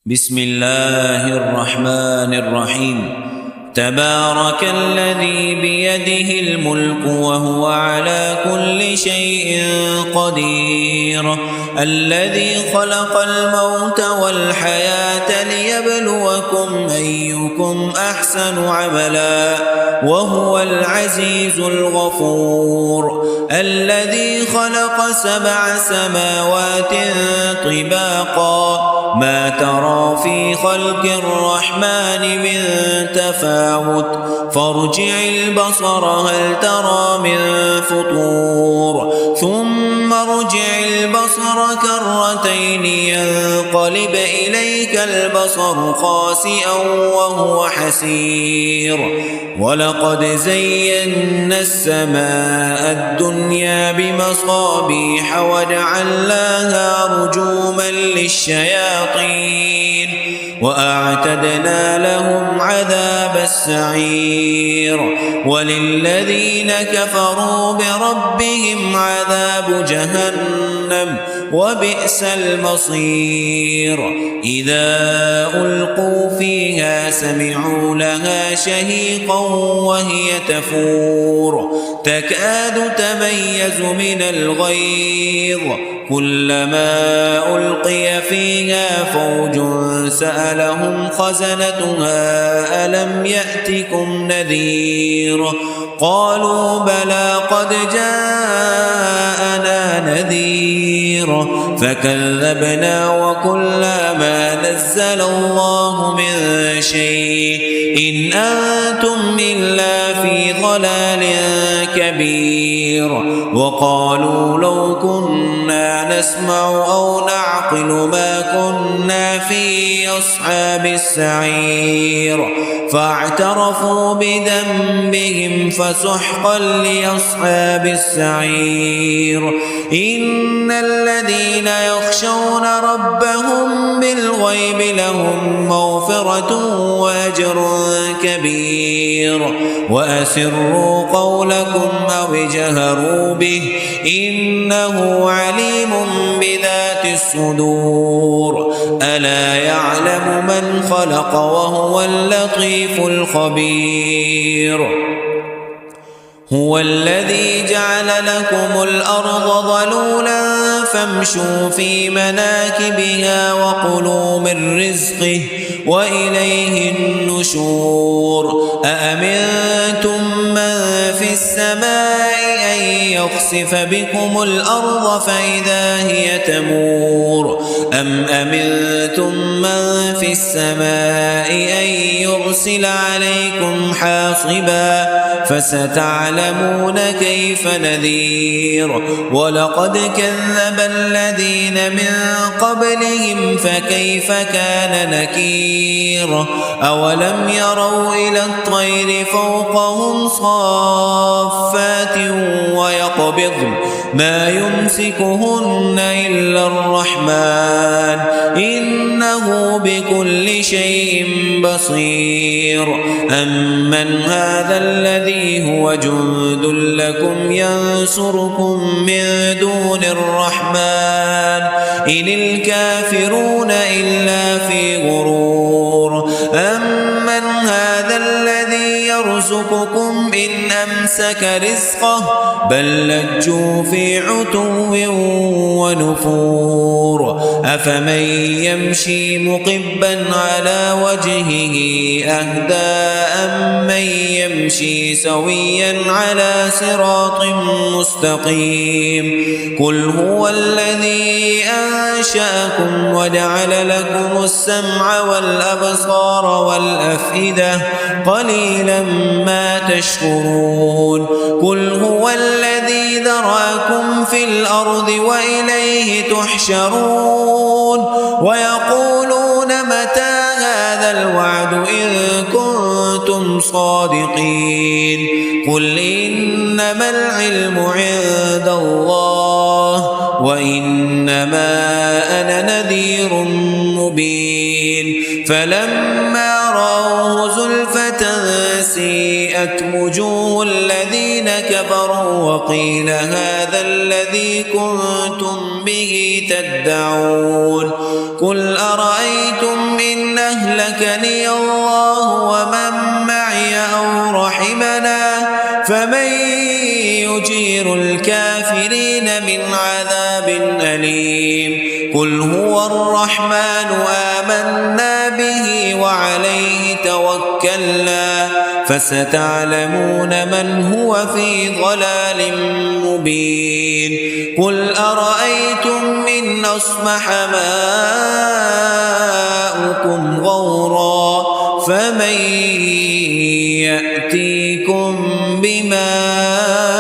بسم الله الرحمن الرحيم. تبارك الذي بيده الملك وهو على كل شيء قدير، الذي خلق الموت والحياة ليبلوكم أيكم أحسن عملا وهو العزيز الغفور، الذي خلق 7 سماوات طباقا ما ترى في خلق الرحمن من تفاوت فارجع البصر هل ترى من فطور ثم ارجع البصر كرتين ينقلب إليك البصر خاسئا وهو حسير، ولقد زينا السماء الدنيا بمصابيح وجعلناها رجوما للشياطين وأعتدنا لهم عذاب السعير، وللذين كفروا بربهم عذاب جهنم وبئس المصير. إذا ألقوا فيها سمعوا لها شهيقا وهي تفور تكاد تميز من الغيظ، كلما ألقي فيها فوج سألهم خزنتها ألم يأتكم نذير، قالوا بلى قد جاءنا نذير فكذبنا وقلنا ما نزل الله من شيء إن أنتم إلا في ضلال كبير، وقالوا لو كنا نسمع أو نعقل ما كنا في أصحاب السعير، فاعترفوا بذنبهم فسحقا لأصحاب السعير. إن الذين يخشون ربهم بالغيب لهم مغفرة وأجر كبير، وأسروا قولكم أو اجهروا به إنه عليم بذات الصدور، ألا يعلم من خلق وهو اللطيف الخبير. هو الذي جعل لكم الأرض ظلولا فامشوا في مناكبها وكلوا من رزقه وإليه النشور. أأمنتم من في السماء أن يخسف بكم الأرض فإذا هي تمور، أم أمنتم من في السماء أن يرسل عليكم حاصبا فستعلمون كيف نذير. ولقد كذب الذين من قبلهم فكيف كان نكير. أولم يروا إلى الطير فوقهم صافات ويقبضن ما يمسكهن إلا الرحمن إنه بكل شيء بصير. أمن هذا الذي هو جند لكم ينصركم من دون الرحمن إن الكافرون إلا في غرور. أمن هذا الذي يرزقكم إن أمسك رزقه بل لجوا في عتو ونفور. أفمن يمشي مقبا على وجهه أهدى أمن يمشي سويا على صراط مستقيم. قل هو الذي أنشأكم وجعل لكم السمع والأبصار والأفئدة قليلا ما تشكرون. قل هو الذي ذرأكم في الأرض وإليه تحشرون. ويقولون متى هذا الوعد إن كنتم صادقين. قل إنما العلم عند الله وإنما أنا نذير مبين. فلما رأوه زلفة سيئت وجوه الذين كفروا وقيل هذا الذي كنتم به تدعون. قل أرأيتم إن أهلكني الله ومن معي أو رحمنا فمن يجير الكافرين من عذاب أليم قل هو الرحمن آمنا به وعليه توكلنا فستعلمون من هو في ضلال مبين قل أرأيتم إن أصبح ماؤكم غورا فمن يأتيكم بماء